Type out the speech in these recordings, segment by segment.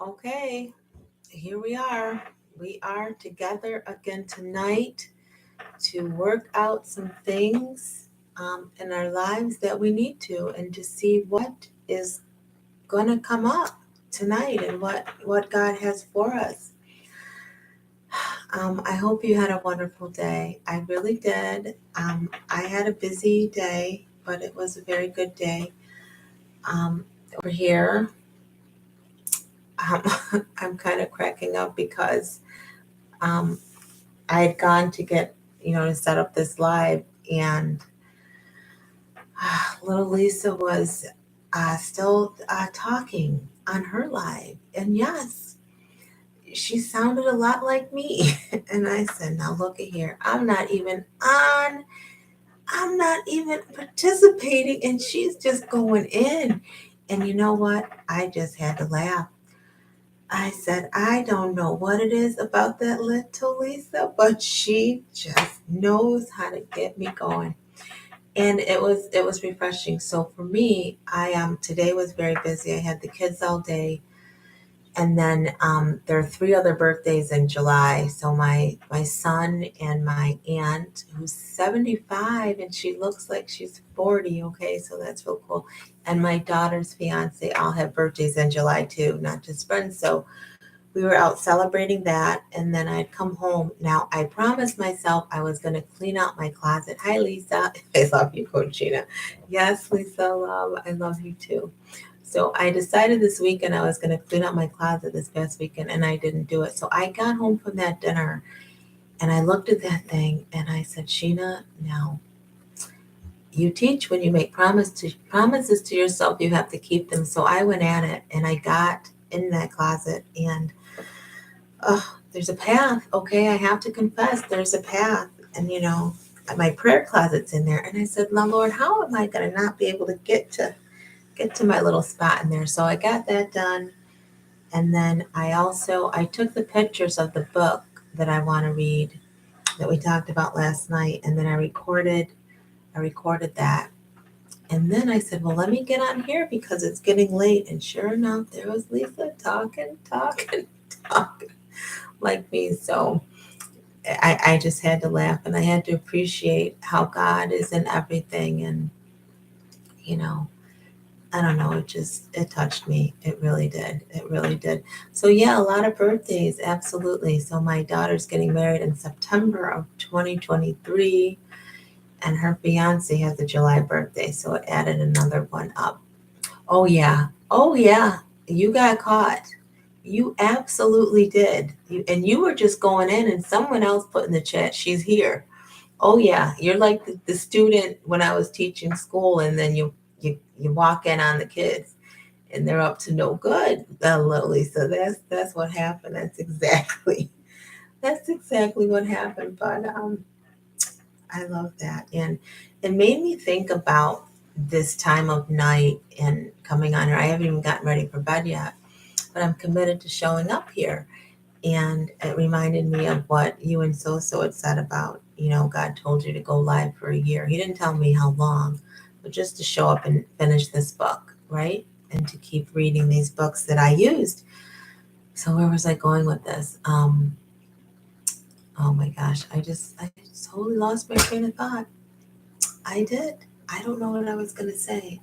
Okay, here we are. We are together again tonight to work out some things in our lives that we need to, and to see what is going to come up tonight and what God has for us. I hope you had a wonderful day. I really did. I had a busy day, but it was a very good day. Over here, um, I'm kind of cracking up because um, I had gone to get, to set up this live, and little Lisa was still talking on her live. And yes, she sounded a lot like me. And I said, now look at here. I'm not even participating, and she's just going in. And you know what? I just had to laugh. I said, I don't know what it is about that little Lisa, but she just knows how to get me going. And it was refreshing. So for me, I today was very busy. I had the kids all day, and then there are three other birthdays in July. So my son and my aunt, who's 75, and she looks like she's 40. Okay, so that's real cool. And my daughter's fiance all have birthdays in July too, not just friends. So we were out celebrating that, and then I'd come home. Now, I promised myself I was going to clean out my closet. Hi, Lisa. I love you, Coach Shena. Yes, Lisa, love. I love you too. So I decided this weekend I was going to clean out my closet this past weekend, and I didn't do it. So I got home from that dinner, and I looked at that thing, and I said, Sheena, now you teach when you make promises to yourself, you have to keep them. So I went at it, and I got in that closet, and there's a path. Okay, I have to confess, there's a path, and my prayer closet's in there. And I said, "Now, Lord, how am I going to not be able to get to my little spot in there?" So I got that done, and then I took the pictures of the book that I want to read that we talked about last night, and then I recorded that. And then I said, well, let me get on here because it's getting late. And sure enough, there was Lisa talking, talking, talking like me. So I just had to laugh, and I had to appreciate how God is in everything. And, you know, I don't know, it touched me. It really did. It really did. So yeah, a lot of birthdays. Absolutely. So my daughter's getting married in September of 2023, and her fiance has a July birthday. So it added another one up. Oh yeah. Oh yeah. You got caught. You absolutely did. And you were just going in, and someone else put in the chat, she's here. Oh yeah, you're like the student when I was teaching school, and then you walk in on the kids, and they're up to no good. Lily. So that's what happened. That's exactly what happened. But I love that, and it made me think about this time of night and coming on here. I haven't even gotten ready for bed yet, but I'm committed to showing up here. And it reminded me of what you and So had said about, God told you to go live for a year. He didn't tell me how long, but just to show up and finish this book, right? And to keep reading these books that I used. So where was I going with this? Oh my gosh, I totally lost my train of thought. I did. I don't know what I was gonna say.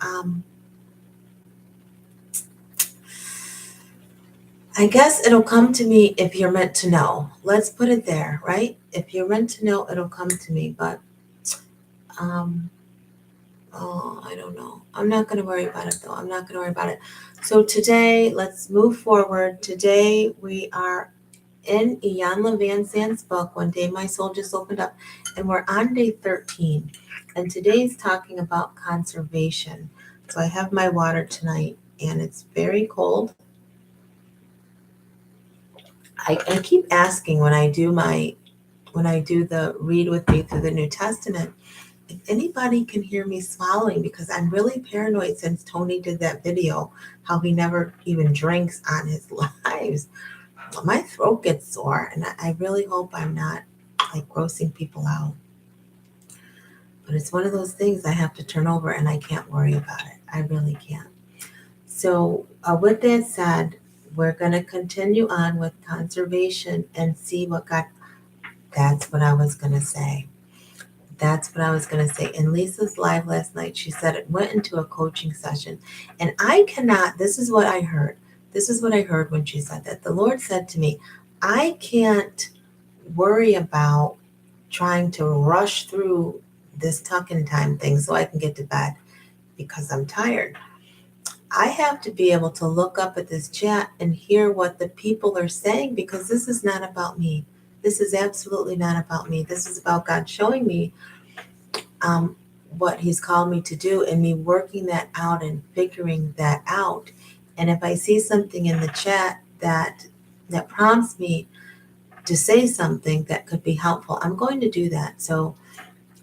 I guess it'll come to me if you're meant to know. Let's put it there, right? If you're meant to know, it'll come to me. But um, oh, I don't know. I'm not going to worry about it though. I'm not going to worry about it. So today, let's move forward. Today we are in Iyanla Vanzant's book, One Day My Soul Just Opened Up, and we're on day 13. And today's talking about conservation. So I have my water tonight, and it's very cold. I keep asking when I do the read with me through the New Testament, if anybody can hear me swallowing, because I'm really paranoid since Tony did that video, how he never even drinks on his lives. My throat gets sore, and I really hope I'm not like grossing people out. But it's one of those things I have to turn over, and I can't worry about it. I really can't. So, with that said, we're going to continue on with conservation and see what God. That's what I was going to say. That's what I was going to say. In Lisa's live last night, she said it went into a coaching session. And I cannot, this is what I heard. This is what I heard when she said that. The Lord said to me, I can't worry about trying to rush through this tuck-in time thing so I can get to bed because I'm tired. I have to be able to look up at this chat and hear what the people are saying because this is not about me. This is absolutely not about me. This is about God showing me what He's called me to do and me working that out and figuring that out. And if I see something in the chat that prompts me to say something that could be helpful, I'm going to do that. So,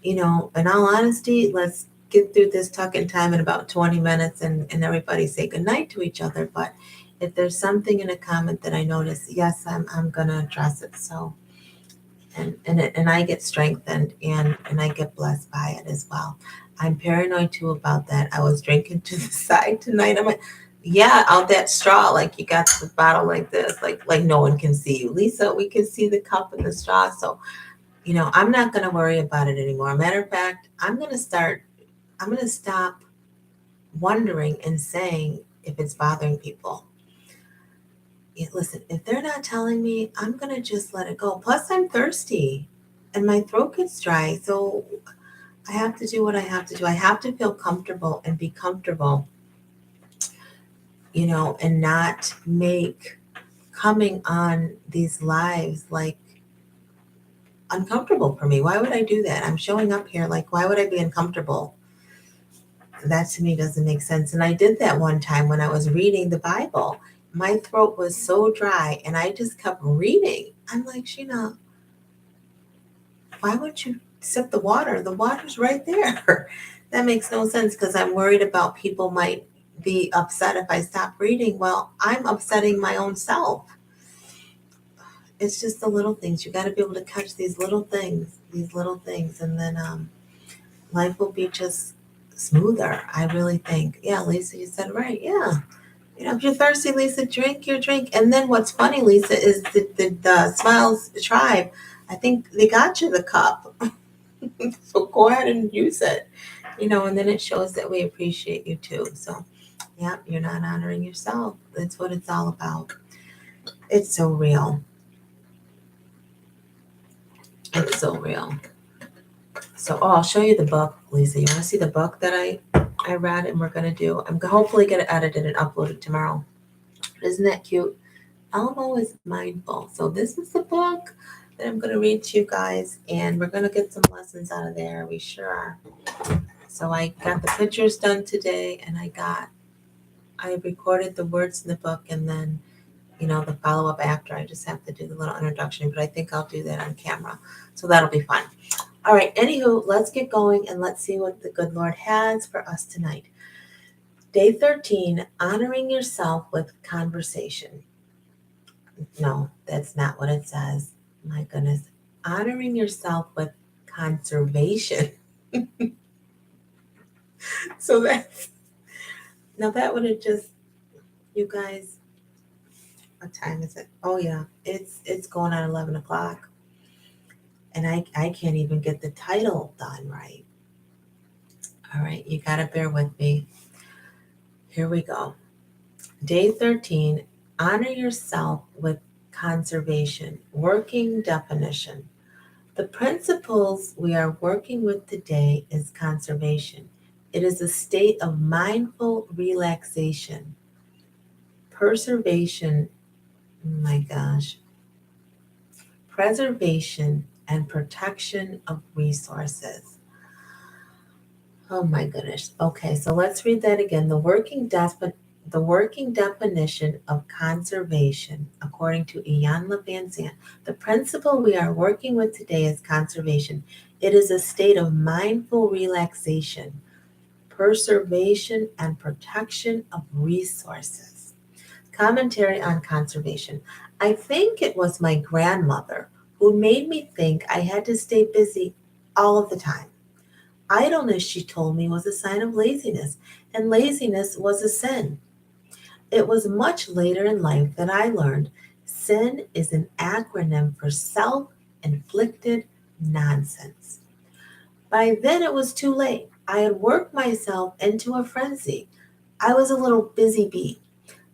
in all honesty, let's get through this talking time in about 20 minutes and everybody say goodnight to each other. But if there's something in a comment that I notice, yes, I'm going to address it. So, and I get strengthened and I get blessed by it as well. I'm paranoid too about that. I was drinking to the side tonight. I'm like, yeah, out that straw, like you got the bottle like this, like no one can see you. Lisa, we can see the cup and the straw. So, I'm not going to worry about it anymore. Matter of fact, I'm going to stop wondering and saying if it's bothering people. Listen, if they're not telling me, I'm going to just let it go. Plus, I'm thirsty and my throat gets dry. So I have to do what I have to do. I have to feel comfortable and be comfortable, and not make coming on these lives like uncomfortable for me. Why would I do that? I'm showing up here. Like, why would I be uncomfortable? That to me doesn't make sense. And I did that one time when I was reading the Bible. My throat was so dry and I just kept reading. I'm like, Shena, why would you sip the water? The water's right there. That makes no sense because I'm worried about people might be upset if I stop reading. Well, I'm upsetting my own self. It's just the little things. You got to be able to catch these little things, and then life will be just smoother. I really think. Yeah, Lisa, you said right. Yeah. If you're thirsty, Lisa, drink your drink. And then what's funny, Lisa, is the Smiles tribe, I think they got you the cup. So go ahead and use it. And then it shows that we appreciate you too. So, yeah, you're not honoring yourself. That's what it's all about. It's so real. It's so real. So, I'll show you the book, Lisa. You want to see the book that I read and we're going to do? I'm hopefully going to edit it and upload it tomorrow. Isn't that cute? Elmo is mindful. So this is the book that I'm going to read to you guys, and we're going to get some lessons out of there. We sure are. So I got the pictures done today, and I recorded the words in the book, and then, the follow-up after. I just have to do the little introduction, but I think I'll do that on camera. So that'll be fun. All right, anywho, let's get going, and let's see what the good Lord has for us tonight. Day 13, honoring yourself with conversation. No, that's not what it says. My goodness. Honoring yourself with conservation. So that would have just, you guys, what time is it? Oh yeah, it's going on 11 o'clock. And I can't even get the title done right. All right, you got to bear with me. Here we go. Day 13, honor yourself with conservation. Working definition. The principles we are working with today is conservation. It is a state of mindful relaxation, preservation, preservation and protection of resources. Oh my goodness. Okay, so let's read that again. The working definition of conservation, according to Iyanla Vanzant, the principle we are working with today is conservation. It is a state of mindful relaxation, preservation, and protection of resources. Commentary on conservation. I think it was my grandmother who made me think I had to stay busy all of the time. Idleness, she told me, was a sign of laziness, and laziness was a sin. It was much later in life that I learned sin is an acronym for self inflicted nonsense. By then it was too late. I had worked myself into a frenzy. I was a little busy bee,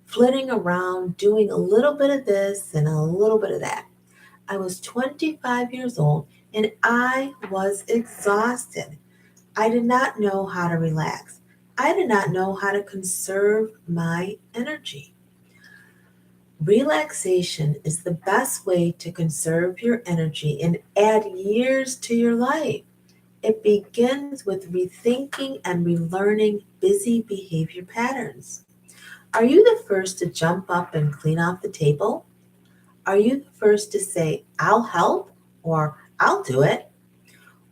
flitting around, doing a little bit of this and a little bit of that. I was 25 years old and I was exhausted. I did not know how to relax. I did not know how to conserve my energy. Relaxation is the best way to conserve your energy and add years to your life. It begins with rethinking and relearning busy behavior patterns. Are you the first to jump up and clean off the table? Are you the first to say, I'll help or I'll do it?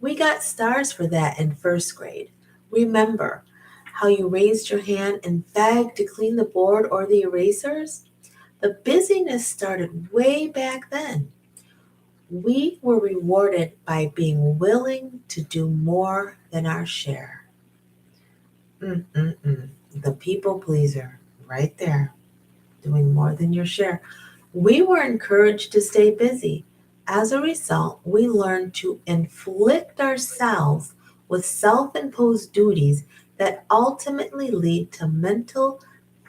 We got stars for that in first grade. Remember how you raised your hand and begged to clean the board or the erasers? The busyness started way back then. We were rewarded by being willing to do more than our share. Mm-mm-mm. The people pleaser, right there, doing more than your share. We were encouraged to stay busy. As a result, we learned to inflict ourselves with self imposed duties that ultimately lead to mental,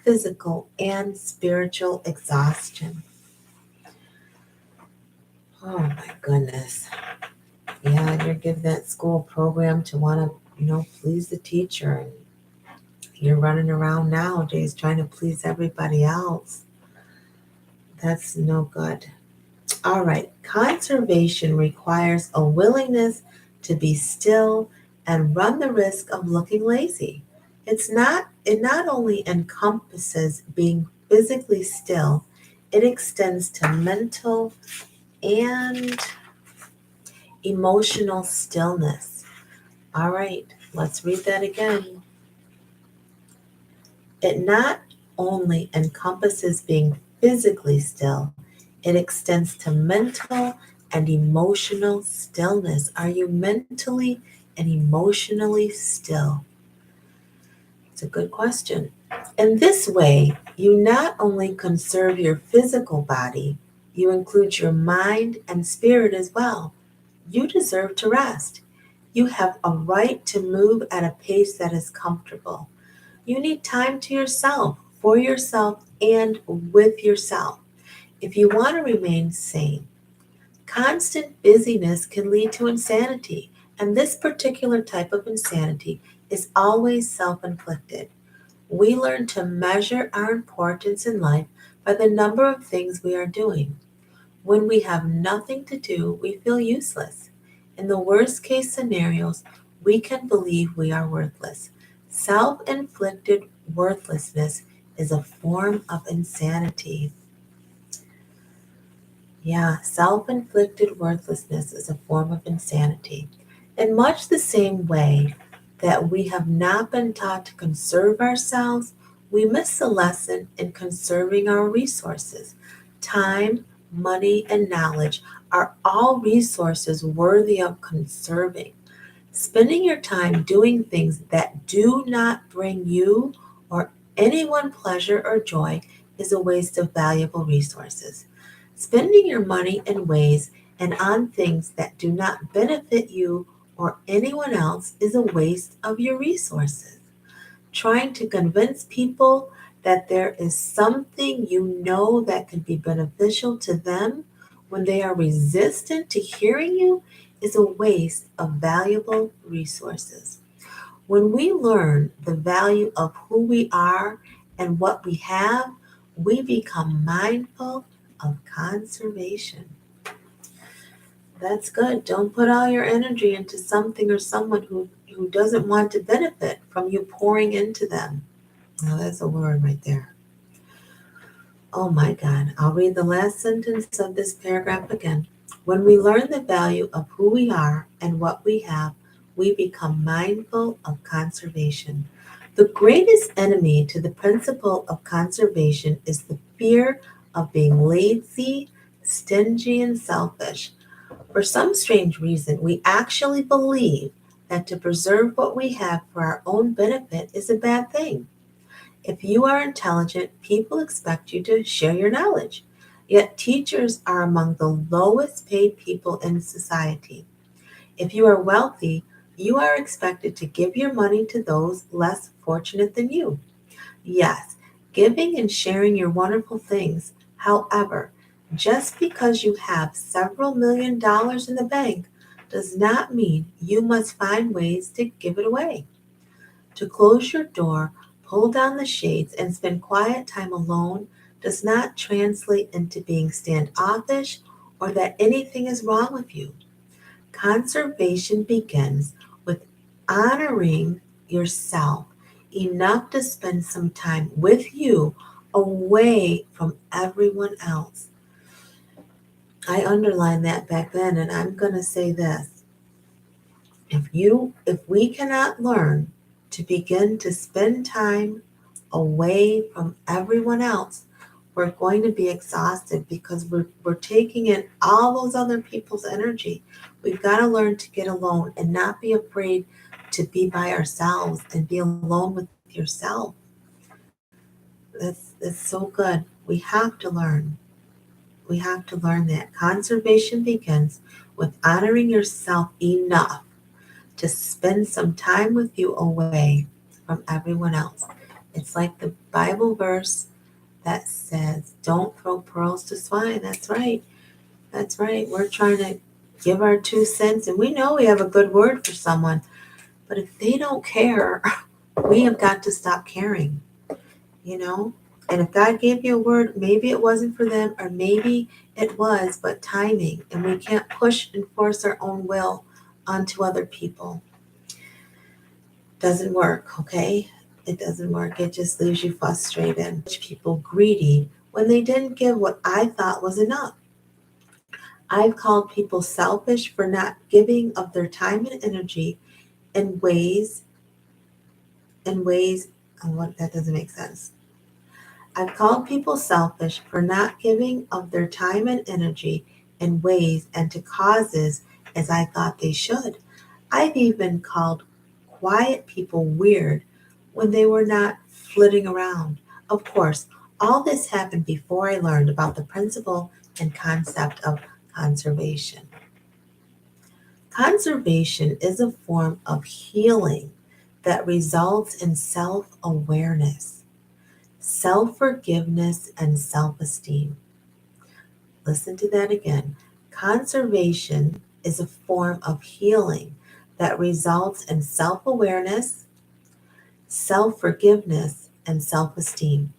physical, and spiritual exhaustion. Oh my goodness. Yeah, and you're given that school program to want to, please the teacher. And you're running around nowadays trying to please everybody else. That's no good. All right, conservation requires a willingness to be still and run the risk of looking lazy. It not only encompasses being physically still, it extends to mental and emotional stillness. All right, let's read that again. It not only encompasses being physically still, it extends to mental and emotional stillness. Are you mentally and emotionally still? It's a good question. In this way, you not only conserve your physical body, you include your mind and spirit as well. You deserve to rest. You have a right to move at a pace that is comfortable. You need time to yourself, for yourself, and with yourself if you want to remain sane. Constant busyness can lead to insanity, and this particular type of insanity is always self inflicted. We learn to measure our importance in life by the number of things we are doing. When we have nothing to do, we feel useless. In the worst case scenarios, we can believe we are worthless. Self inflicted worthlessness is a form of insanity. Yeah, self inflicted worthlessness is a form of insanity. In much the same way that we have not been taught to conserve ourselves, we miss the lesson in conserving our resources. Time, money, and knowledge are all resources worthy of conserving. Spending your time doing things that do not bring you or anyone pleasure or joy is a waste of valuable resources. Spending your money in ways and on things that do not benefit you or anyone else is a waste of your resources. Trying to convince people that there is something you know that can be beneficial to them when they are resistant to hearing you is a waste of valuable resources. When we learn the value of who we are and what we have, we become mindful of conservation. That's good. Don't put all your energy into something or someone who doesn't want to benefit from you pouring into them. Now, that's a word right there. Oh my God. I'll read the last sentence of this paragraph again. When we learn the value of who we are and what we have, we become mindful of conservation. The greatest enemy to the principle of conservation is the fear of being lazy, stingy, and selfish. For some strange reason, we actually believe that to preserve what we have for our own benefit is a bad thing. If you are intelligent, people expect you to share your knowledge. Yet teachers are among the lowest paid people in society. If you are wealthy, you are expected to give your money to those less fortunate than you. Yes, giving and sharing your wonderful things. However, just because you have several $1 million in the bank does not mean you must find ways to give it away. To close your door, pull down the shades, and spend quiet time alone does not translate into being standoffish or that anything is wrong with you. Conservation begins with honoring yourself enough to spend some time with you away from everyone else. I underlined that back then, and I'm going to say this. If we cannot learn to begin to spend time away from everyone else, we're going to be exhausted because we're taking in all those other people's energy. We've got to learn to get alone and not be afraid to be by ourselves and be alone with yourself. That's so good. We have to learn. We have to learn that conservation begins with honoring yourself enough to spend some time with you away from everyone else. It's like the Bible verse that says, don't throw pearls to swine. That's right. That's right. We're trying to give our 2 cents, and we know we have a good word for someone, but if they don't care, we have got to stop caring, you know? And if God gave you a word, maybe it wasn't for them, or maybe it was, but timing, and we can't push and force our own will onto other people. Doesn't work, okay? It doesn't work. It just leaves you frustrated. People greedy when they didn't give what I thought was enough. I've called people selfish for not giving of their time and energy in ways, oh, what, that doesn't make sense. I've called people selfish for not giving of their time and energy in ways and to causes as I thought they should. I've even called quiet people weird when they were not flitting around. Of course, all this happened before I learned about the principle and concept of conservation. Conservation is a form of healing that results in self awareness, self forgiveness, and self esteem. Listen to that again. Conservation is a form of healing that results in self awareness, self forgiveness, and self esteem.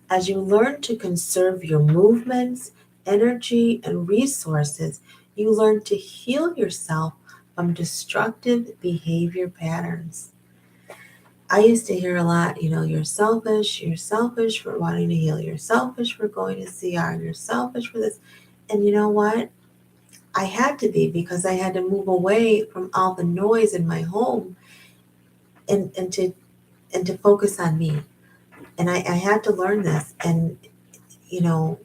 As you learn to conserve your movements, energy, and resources, you learn to heal yourself from destructive behavior patterns. I used to hear a lot, you're selfish for wanting to heal, you're selfish for going to CR, you're selfish for this. And you know what? I had to be because I had to move away from all the noise in my home and to focus on me. And I had to learn this. And you know,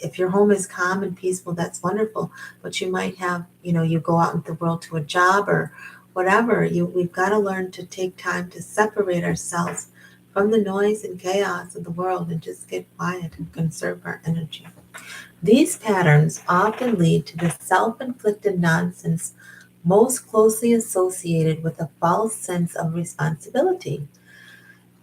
if your home is calm and peaceful, that's wonderful. But you might have, you go out into the world to a job or whatever. We've got to learn to take time to separate ourselves from the noise and chaos of the world and just get quiet and conserve our energy. These patterns often lead to the self-inflicted nonsense most closely associated with a false sense of responsibility.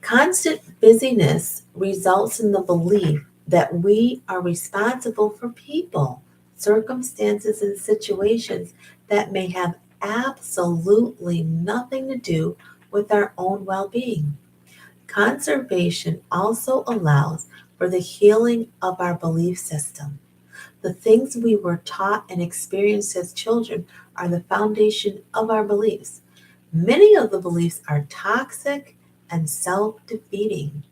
Constant busyness results in the belief that we are responsible for people, circumstances, and situations that may have absolutely nothing to do with our own well being. Conservation also allows for the healing of our belief system. The things we were taught and experienced as children are the foundation of our beliefs. Many of the beliefs are toxic and self defeating.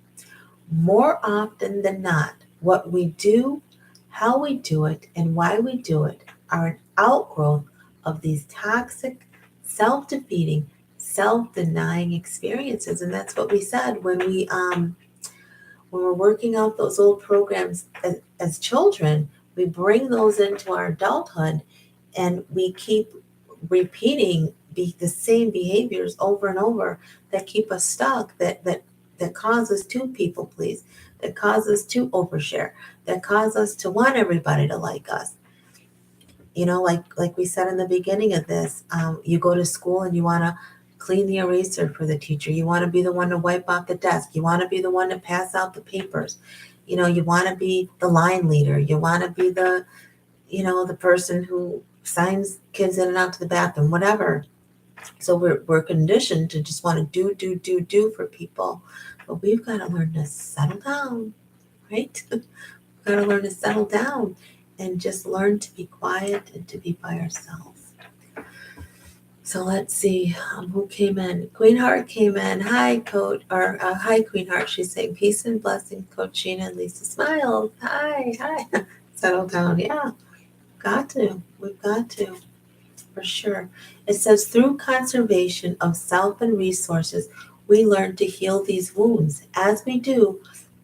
More often than not, what we do, how we do it, and why we do it are an outgrowth of these toxic, self defeating, self denying experiences. And that's what we said when we're working out those old programs as children, we bring those into our adulthood and we keep repeating the same behaviors over and over that keep us stuck, that that cause us to people please, that cause us to overshare, that cause us to want everybody to like us. Like we said in the beginning of this, you go to school and you want to clean the eraser for the teacher. You want to be the one to wipe off the desk. You want to be the one to pass out the papers. You want to be the line leader. You want to be the person who signs kids in and out to the bathroom, whatever. So we're conditioned to just want to do for people. But we've got to learn to settle down, right? We've got to learn to settle down and just learn to be quiet and to be by ourselves. So let's see who came in. Queen Heart came in. Hi, Coach, or hi, Queen Heart. She's saying peace and blessings, Coach Shena and Lisa Smiles. Hi. Settle down. Yeah, We've got to, for sure. It says through conservation of self and resources, we learn to heal these wounds. As we do,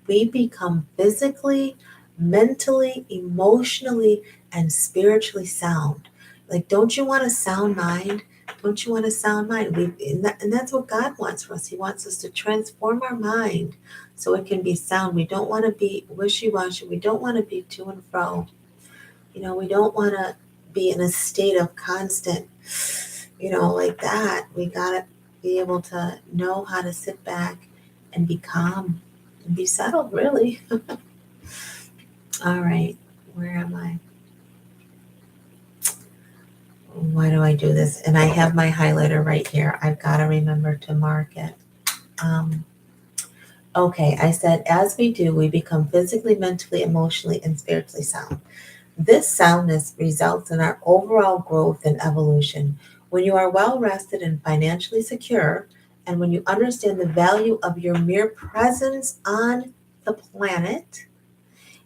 we become physically, mentally, emotionally, and spiritually sound. Like, don't you want a sound mind? Don't you want a sound mind? And that's what God wants for us. He wants us to transform our mind so it can be sound. We don't want to be wishy-washy. We don't want to be to and fro. We don't want to be in a state of constant, like that. We got to be able to know how to sit back and be calm and be settled, really. All right, where am I? Why do I do this? And I have my highlighter right here. I've got to remember to mark it. Okay, I said, as we do, we become physically, mentally, emotionally, and spiritually sound. This soundness results in our overall growth and evolution. When you are well rested and financially secure, and when you understand the value of your mere presence on the planet,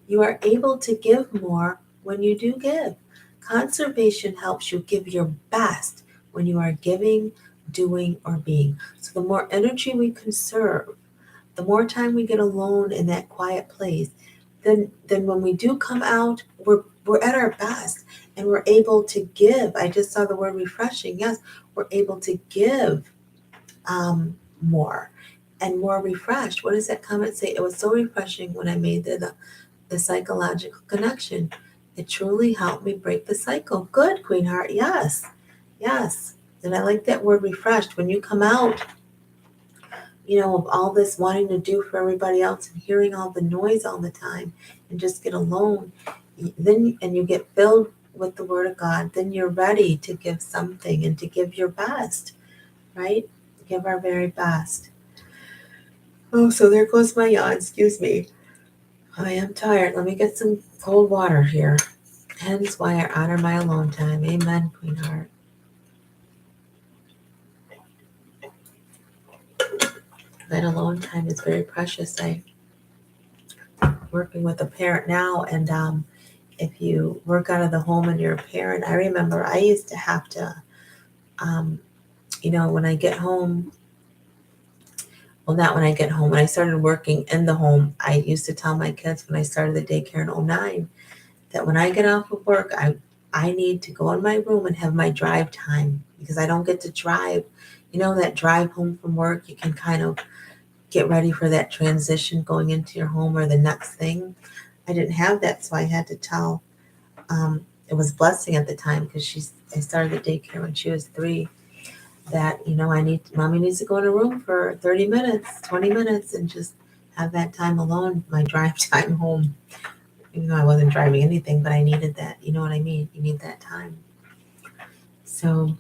you are able to give more when you do give. Conservation helps you give your best when you are giving, doing, or being. So the more energy we conserve, the more time we get alone in that quiet place, then when we do come out, we're at our best and we're able to give. I just saw the word refreshing. Yes, we're able to give more and more refreshed. What does that comment say? It was so refreshing when I made the psychological connection. It truly helped me break the cycle. Good, Queen Heart. Yes. And I like that word refreshed. When you come out, of all this wanting to do for everybody else and hearing all the noise all the time and just get alone, and you get filled with the Word of God, then you're ready to give something and to give your best, right? Give our very best. Oh, so there goes my yawn. Excuse me. I am tired. Let me get some cold water here. Hence why I honor my alone time. Amen, Queen Heart. That alone time is very precious. I'm working with a parent now, and if you work out of the home and you're a parent, I remember I used to have to, when I get home, well, not when I get home, when I started working in the home, I used to tell my kids when I started the daycare in 2009 that when I get off of work, I need to go in my room and have my drive time because I don't get to drive. That drive home from work, you can kind of get ready for that transition going into your home or the next thing. I didn't have that, so I had to tell. It was a blessing at the time because I started the daycare when she was 3. That mommy needs to go in a room for 30 minutes, 20 minutes, and just have that time alone, my drive time home. Even though I wasn't driving anything, but I needed that. You know what I mean? You need that time. So,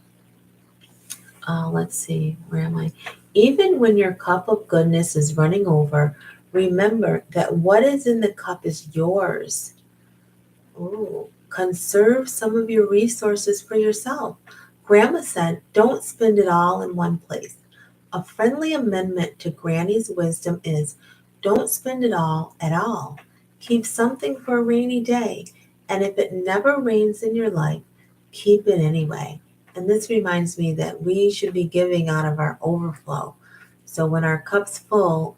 let's see, where am I? Even when your cup of goodness is running over, remember that what is in the cup is yours. Ooh, conserve some of your resources for yourself. Grandma said, don't spend it all in one place. A friendly amendment to Granny's wisdom is, don't spend it all at all. Keep something for a rainy day. And if it never rains in your life, keep it anyway. And this reminds me that we should be giving out of our overflow. So when our cup's full,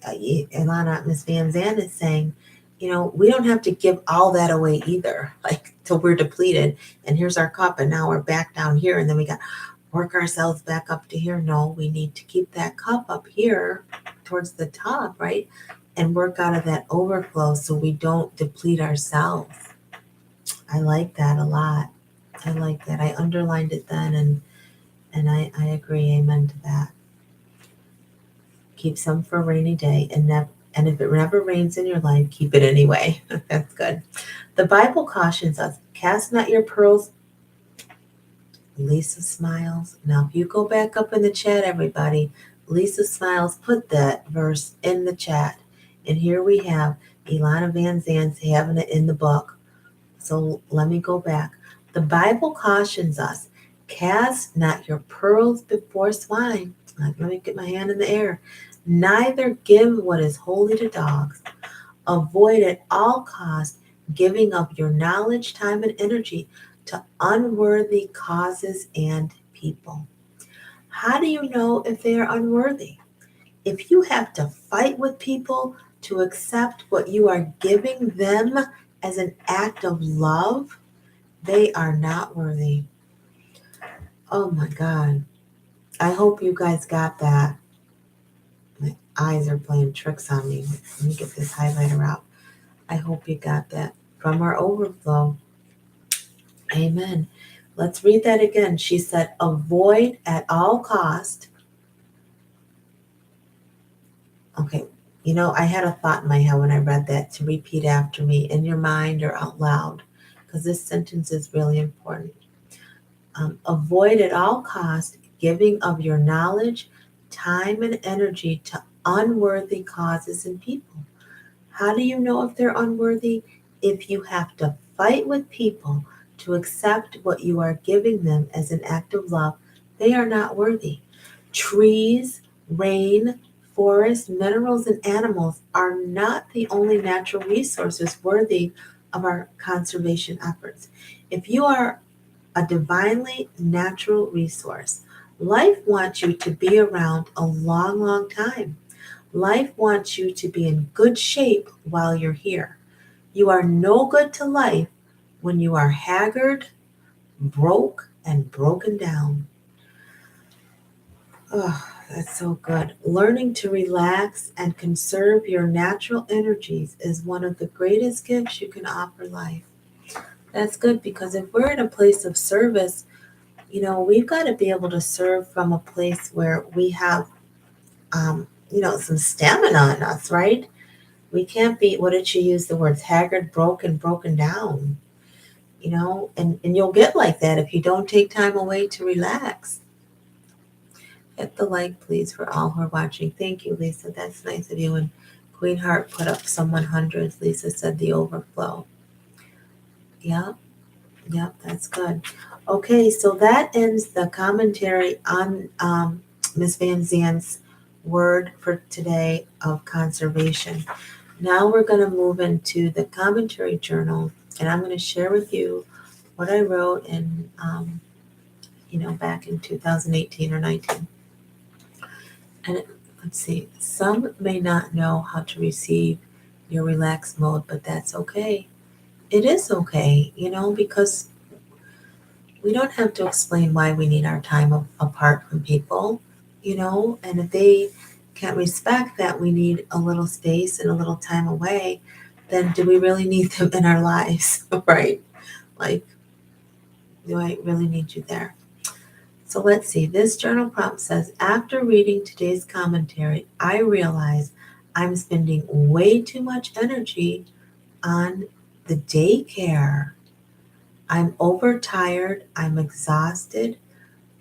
Miss Van Zandt is saying, we don't have to give all that away either, like till we're depleted. And here's our cup, and now we're back down here, and then we got to work ourselves back up to here. No, we need to keep that cup up here towards the top, right? And work out of that overflow so we don't deplete ourselves. I like that a lot. I like that. I underlined it then, and I agree. Amen to that. Keep some for a rainy day, and if it never rains in your life, keep it anyway. That's good. The Bible cautions us, cast not your pearls. Lisa smiles. Now, if you go back up in the chat, everybody, Lisa smiles, put that verse in the chat. And here we have Iyanla Vanzant having it in the book. So let me go back. The Bible cautions us, cast not your pearls before swine. Let me get my hand in the air. Neither give what is holy to dogs. Avoid at all costs giving up your knowledge, time, and energy to unworthy causes and people. How do you know if they are unworthy? If you have to fight with people to accept what you are giving them as an act of love, they are not worthy. Oh my God. I hope you guys got that. My eyes are playing tricks on me. Let me get this highlighter out. I hope you got that from our overflow. Amen. Let's read that again. She said, avoid at all cost. Okay. I had a thought in my head when I read that to repeat after me in your mind or out loud, because this sentence is really important. Avoid at all cost giving of your knowledge, time, and energy to unworthy causes and people. How do you know if they're unworthy? If you have to fight with people to accept what you are giving them as an act of love, they are not worthy. Trees, rain, forests, minerals, and animals are not the only natural resources worthy of our conservation efforts. If you are a divinely natural resource, life wants you to be around a long, long time. Life wants you to be in good shape while you're here. You are no good to life when you are haggard, broke, and broken down. Oh, that's so good. Learning to relax and conserve your natural energies is one of the greatest gifts you can offer life. That's good, because if we're in a place of service, we've got to be able to serve from a place where we have, some stamina in us, right? We can't be, what did she use the words, haggard, broken down, and you'll get like that if you don't take time away to relax. Hit the like, please, for all who are watching. Thank you, Lisa. That's nice of you. And Queen Heart put up some 100s. Lisa said the overflow. Yep, that's good. Okay, so that ends the commentary on Ms. Van Zant's word for today of conservation. Now we're going to move into the commentary journal, and I'm going to share with you what I wrote in, back in 2018 or 19. And let's see, some may not know how to receive your relaxed mode, but that's okay. It is okay, because we don't have to explain why we need our time apart from people, and if they can't respect that we need a little space and a little time away, then do we really need them in our lives, right? Like, do I really need you there? So let's see. This journal prompt says, after reading today's commentary, I realize I'm spending way too much energy on the daycare. I'm overtired. I'm exhausted.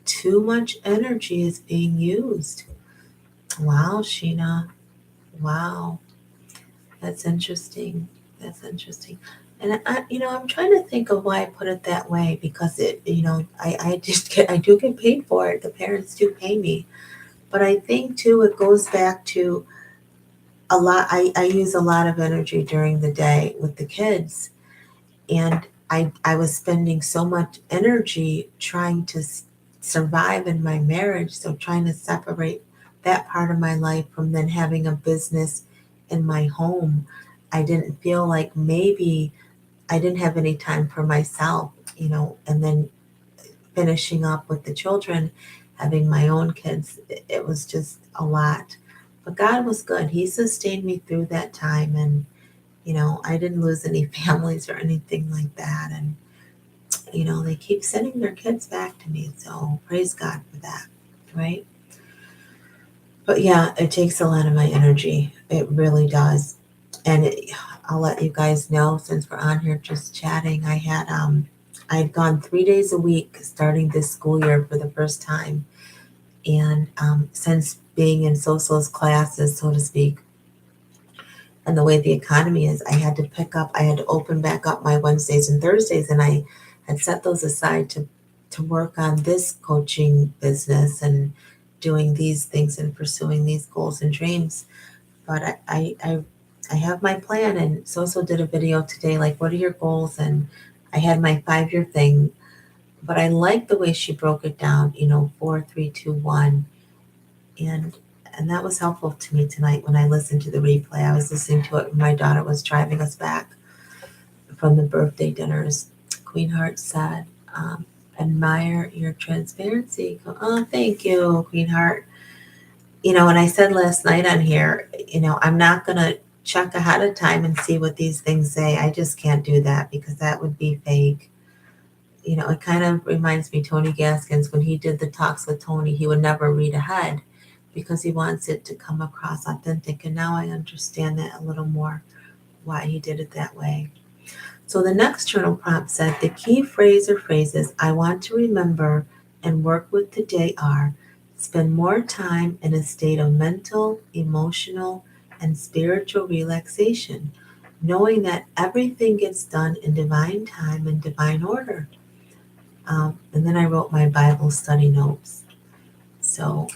Too much energy is being used. Wow, Shena. Wow. That's interesting. And I'm trying to think of why I put it that way, because I do get paid for it. The parents do pay me. But I think too, it goes back to a lot. I use a lot of energy during the day with the kids. And I was spending so much energy trying to survive in my marriage. So trying to separate that part of my life from then having a business in my home. I didn't feel like maybe I didn't have any time for myself, and then finishing up with the children, having my own kids, it was just a lot. But God was good. He sustained me through that time. And, I didn't lose any families or anything like that. And, they keep sending their kids back to me. So praise God for that. Right. But yeah, it takes a lot of my energy. It really does. And I'll let you guys know, since we're on here just chatting, I'd gone 3 days a week starting this school year for the first time. And since being in socials classes, so to speak, and the way the economy is, I had to open back up my Wednesdays and Thursdays, and I had set those aside to work on this coaching business and doing these things and pursuing these goals and dreams. But I have my plan, and Soso did a video today, like, what are your goals? And I had my 5-year thing, but I like the way she broke it down, 4, 3, 2, 1. And that was helpful to me tonight when I listened to the replay. I was listening to it when my daughter was driving us back from the birthday dinners. Queen Heart said, admire your transparency. Oh, thank you, Queen Heart. And I said last night on here, I'm not going to check ahead of time and see what these things say. I just can't do that because that would be fake. It kind of reminds me Tony Gaskins, when he did the talks with Tony, he would never read ahead because he wants it to come across authentic. And now I understand that a little more, why he did it that way. So the next journal prompt said, the key phrase or phrases I want to remember and work with today are: spend more time in a state of mental, emotional, and spiritual relaxation, knowing that everything gets done in divine time and divine order. And then I wrote my Bible study notes. So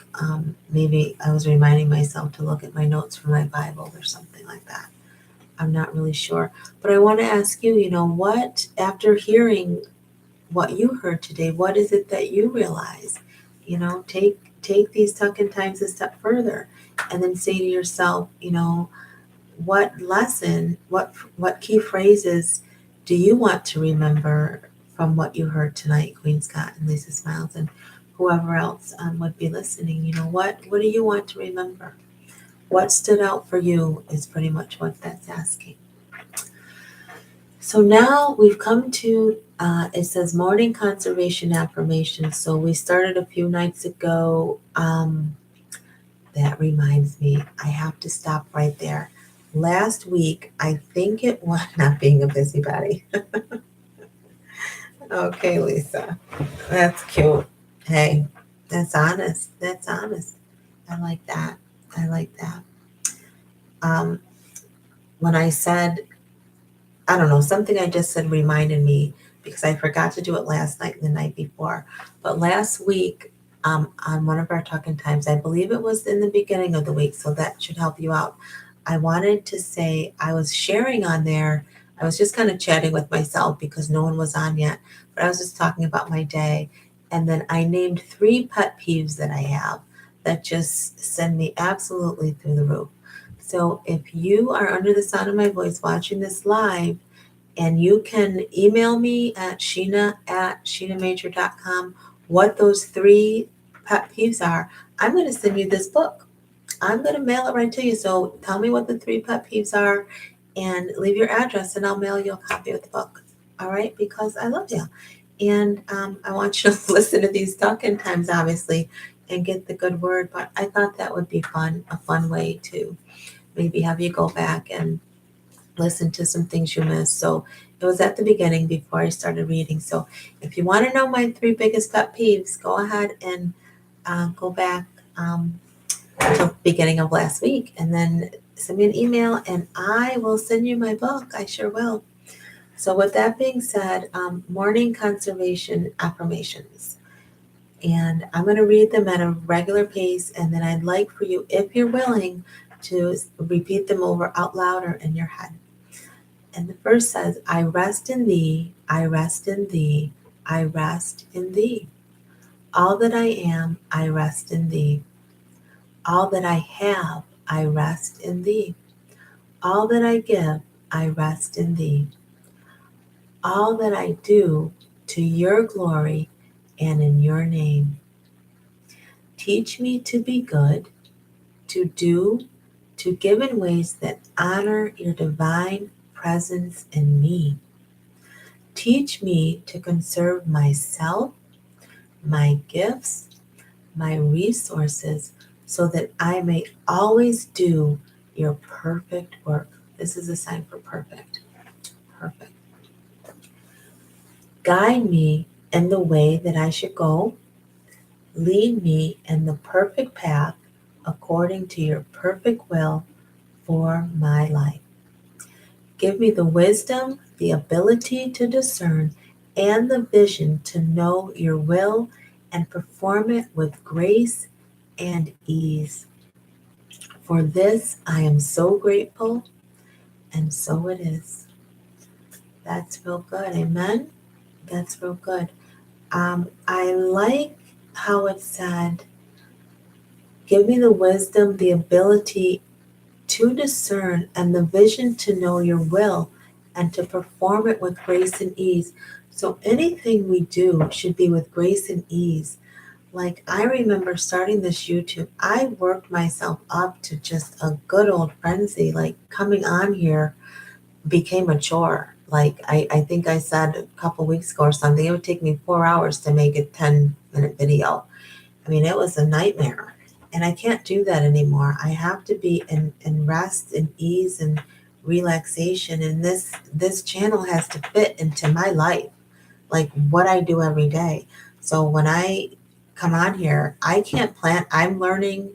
maybe I was reminding myself to look at my notes for my Bible or something like that. I'm not really sure. But I want to ask you, what, after hearing what you heard today, what is it that you realize? Take these tuck-in times a step further, and then say to yourself, what lesson, what key phrases do you want to remember from what you heard tonight, Queen Scott and Lisa Smiles, and whoever else would be listening? What do you want to remember? What stood out for you is pretty much what that's asking. So now we've come to, it says morning conservation affirmations. So we started a few nights ago. That reminds me, I have to stop right there. Last week, I think it was not being a busybody. Okay, Lisa, that's cute. Hey, that's honest. That's honest. I like that. I like that. Um, when I said, I don't know, something I just said reminded me because I forgot to do it last night and the night before. But last week, on one of our talking times, I believe it was in the beginning of the week, so that should help you out. I wanted to say, I was sharing on there. I was just kind of chatting with myself because no one was on yet, but I was just talking about my day. And then I named 3 pet peeves that I have that just send me absolutely through the roof. So if you are under the sound of my voice watching this live, and you can email me at Shena@ShenaMajor.com what those 3 pet peeves are, I'm going to send you this book. I'm going to mail it right to you. So tell me what the 3 pet peeves are and leave your address, and I'll mail you a copy of the book. All right? Because I love you. And I want you to listen to these talking times, obviously, and get the good word. But I thought that would be fun, a fun way to maybe have you go back and listen to some things you missed. So it was at the beginning before I started reading. So if you want to know my 3 biggest pet peeves, go ahead and go back to the beginning of last week and then send me an email and I will send you my book. I sure will. So with that being said, morning conservation affirmations. And I'm going to read them at a regular pace, and then I'd like for you, if you're willing, to repeat them over out loud or in your head. And the first says, I rest in thee, I rest in thee, I rest in thee. All that I am, I rest in thee. All that I have, I rest in thee. All that I give, I rest in thee. All that I do, to your glory and in your name. Teach me to be good, to give in ways that honor your divine presence in me. Teach me to conserve myself, my gifts, my resources, so that I may always do your perfect work. This is a sign for perfect. Perfect. Guide me in the way that I should go. Lead me in the perfect path according to your perfect will for my life. Give me the wisdom, the ability to discern, and the vision to know your will and perform it with grace and ease. For this I am so grateful, and so it is. That's real good. Amen. That's real good. I like how it said, give me the wisdom, the ability to discern, and the vision to know your will and to perform it with grace and ease. So anything we do should be with grace and ease. Like I remember starting this YouTube, I worked myself up to just a good old frenzy. Like coming on here became a chore. Like I think I said a couple weeks ago or something, it would take me 4 hours to make a 10-minute video. I mean, it was a nightmare. And I can't do that anymore. I have to be in rest and ease and relaxation. And this channel has to fit into my life, like what I do every day. So when I come on here, I can't plan. I'm learning.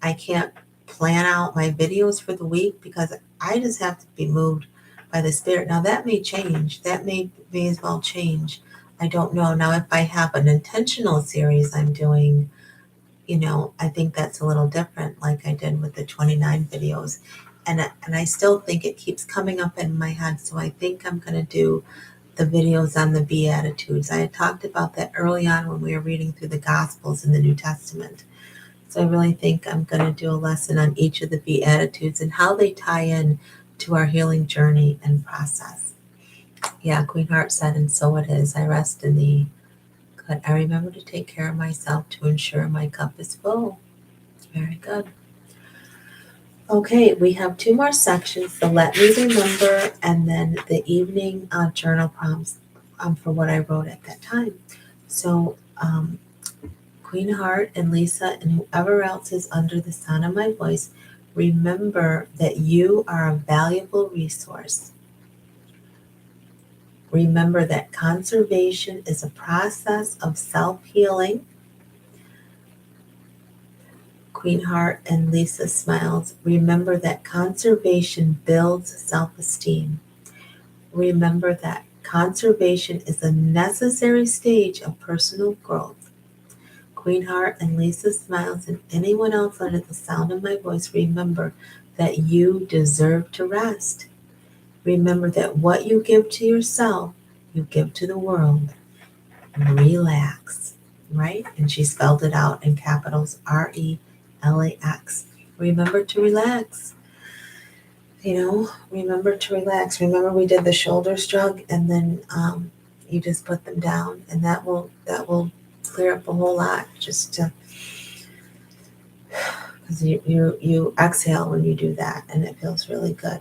I can't plan out my videos for the week because I just have to be moved by the Spirit. Now that may change. That may as well change. I don't know. Now if I have an intentional series I'm doing, I think that's a little different, like I did with the 29 videos. And I still think it keeps coming up in my head. So I think I'm going to do the videos on the Beatitudes. I had talked about that early on when we were reading through the Gospels in the New Testament. So I really think I'm going to do a lesson on each of the Beatitudes and how they tie in to our healing journey and process. Yeah, Queen Heart said, and so it is. I rest in thee. Good. I remember to take care of myself to ensure my cup is full. Very good. Okay, we have 2 more sections, the Let Me Remember and then the evening journal prompts for what I wrote at that time. So Queen Heart and Lisa and whoever else is under the sound of my voice, remember that you are a valuable resource. Remember that conservation is a process of self-healing. Queen Heart and Lisa smiles. Remember that conservation builds self-esteem. Remember that conservation is a necessary stage of personal growth. Queen Heart and Lisa smiles, and anyone else under the sound of my voice, remember that you deserve to rest. Remember that what you give to yourself, you give to the world. Relax, right? And she spelled it out in capitals, RELAX. Remember to relax. Remember to relax. Remember we did the shoulder shrug, and then you just put them down, and that will clear up a whole lot. Just because you exhale when you do that, and it feels really good.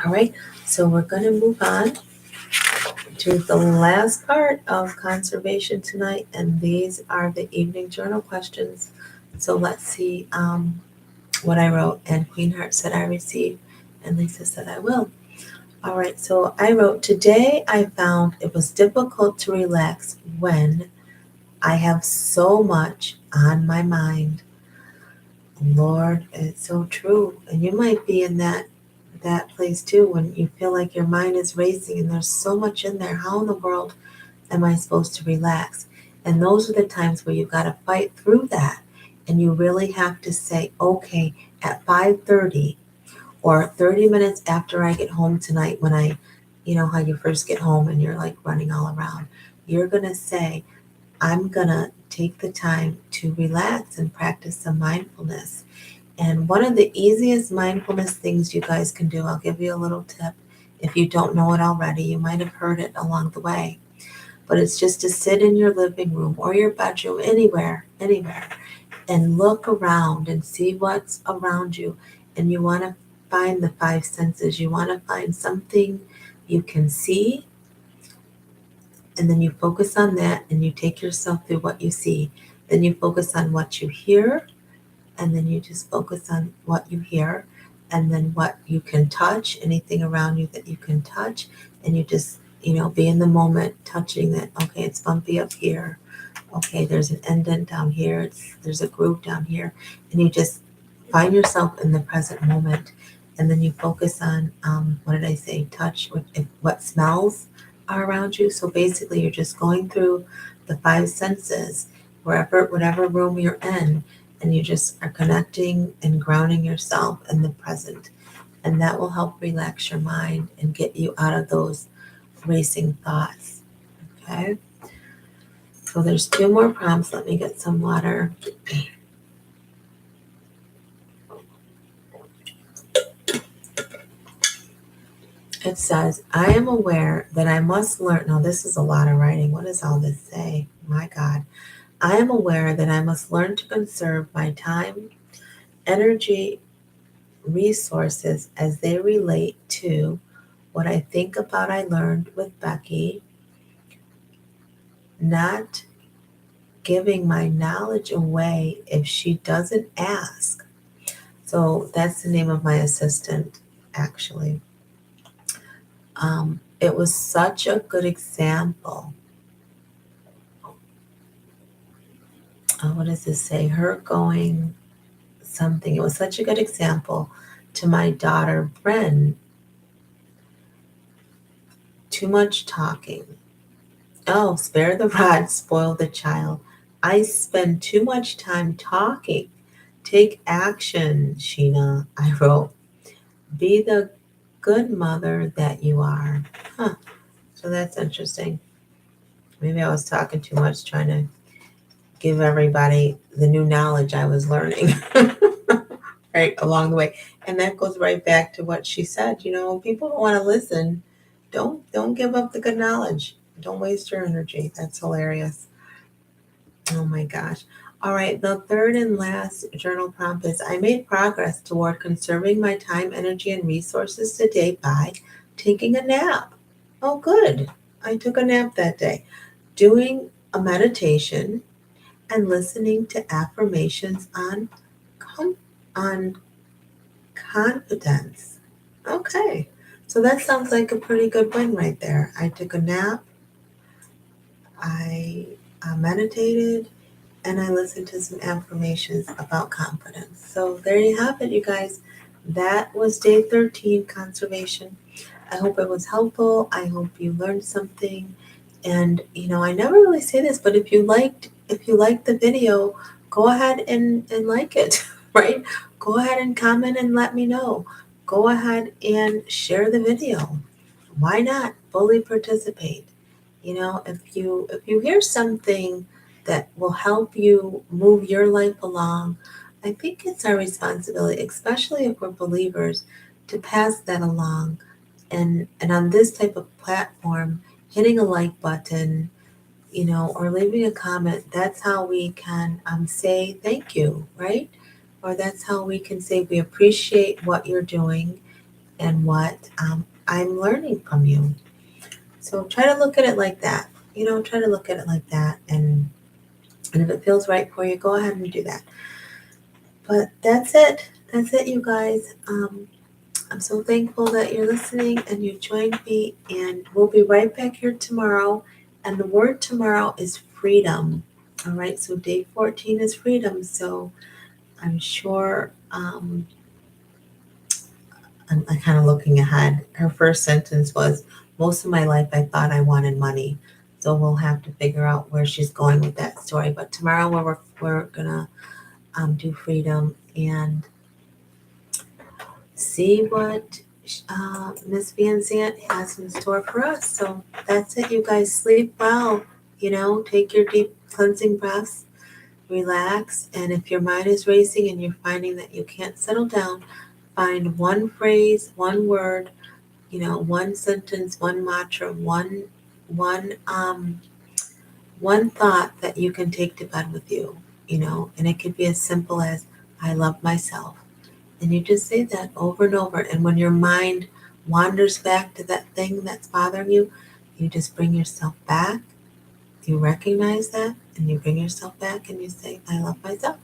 All right, so we're going to move on to the last part of conservation tonight, and these are the evening journal questions. So let's see what I wrote. And Queen Heart said I receive, and Lisa said I will. All right, so I wrote, today I found it was difficult to relax when I have so much on my mind. Lord, it's so true. And you might be in that place too, when you feel like your mind is racing and there's so much in there. How in the world am I supposed to relax? And those are the times where you've got to fight through that. And you really have to say, okay, at 5:30 or 30 minutes after I get home tonight, when how you first get home and you're like running all around, you're going to say, I'm going to take the time to relax and practice some mindfulness. And one of the easiest mindfulness things you guys can do, I'll give you a little tip. If you don't know it already, you might have heard it along the way. But it's just to sit in your living room or your bedroom, anywhere, and look around and see what's around you. And you want to find the five senses. You want to find something you can see, and then you focus on that and you take yourself through what you see. Then you focus on what you hear, and then you just focus on what you hear, and then what you can touch, anything around you that you can touch, and you just, be in the moment touching that. Okay, it's bumpy up here. Okay, there's an indent down here. There's a groove down here, and you just find yourself in the present moment, and then you focus on what did I say? Touch. What smells are around you. So basically, you're just going through the five senses, whatever room you're in, and you just are connecting and grounding yourself in the present, and that will help relax your mind and get you out of those racing thoughts. Okay. So there's two more prompts. Let me get some water. It says, I am aware that I must learn. Now, this is a lot of writing. What does all this say? My God. I am aware that I must learn to conserve my time, energy, resources as they relate to what I think about I learned with Becky, not giving my knowledge away if she doesn't ask. So that's the name of my assistant, actually. It was such a good example. What does this say? Her going something. It was such a good example to my daughter, Bren. Too much talking. Oh, spare the rod, spoil the child. I spend too much time talking. Take action, Shena, I wrote. Be the good mother that you are. Huh. So that's interesting. Maybe I was talking too much, trying to give everybody the new knowledge I was learning right along the way. And that goes right back to what she said. People don't want to listen. Don't give up the good knowledge. Don't waste your energy. That's hilarious. Oh my gosh. All right, the third and last journal prompt is I made progress toward conserving my time, energy, and resources today by taking a nap. Oh, good. I took a nap that day. Doing a meditation and listening to affirmations on confidence. Okay. So that sounds like a pretty good win right there. I took a nap, I meditated, and I listened to some affirmations about confidence. So there you have it, you guys. That was day 13, conservation. I hope it was helpful. I hope you learned something. And I never really say this, but if you liked the video, go ahead and like it, right? Go ahead and comment and let me know. Go ahead and share the video. Why not fully participate? If you hear something that will help you move your life along, I think it's our responsibility, especially if we're believers, to pass that along. And on this type of platform, hitting a like button, or leaving a comment, that's how we can say thank you, right? Or that's how we can say we appreciate what you're doing and what I'm learning from you. So try to look at it like that. Try to look at it like that. And if it feels right for you, go ahead and do that. But that's it. That's it, you guys. I'm so thankful that you're listening and you joined me. And we'll be right back here tomorrow. And the word tomorrow is freedom. All right. So day 14 is freedom. So I'm sure I'm kind of looking ahead. Her first sentence was, most of my life I thought I wanted money. So we'll have to figure out where she's going with that story. But tomorrow we're going to do freedom and see what Miss Van Zant has in store for us. So that's it, you guys. Sleep well. Take your deep cleansing breaths, relax. And if your mind is racing and you're finding that you can't settle down, find one phrase, one word, one sentence, one mantra, one thought that you can take to bed with you. and it could be as simple as, I love myself. And you just say that over and over. And when your mind wanders back to that thing that's bothering you, you just bring yourself back. You recognize that and you bring yourself back and you say, I love myself.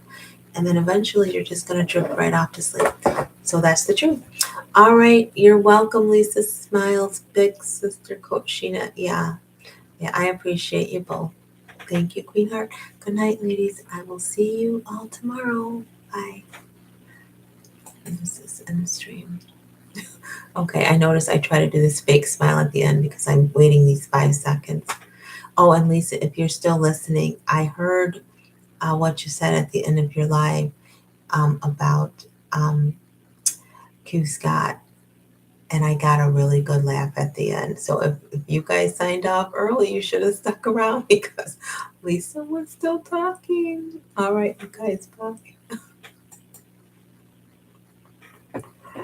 And then eventually you're just going to drift right off to sleep. So that's the truth. All right. You're welcome, Lisa Smiles, Big Sister Coach Sheena. Yeah. Yeah. I appreciate you both. Thank you, Queen Heart. Good night, ladies. I will see you all tomorrow. Bye. And this is in the stream. Okay, I noticed I try to do this fake smile at the end because I'm waiting these 5 seconds. Oh, and Lisa, if you're still listening, I heard what you said at the end of your live about Q Scott, and I got a really good laugh at the end. So if you guys signed off early, you should have stuck around because Lisa was still talking. All right, you guys, bye.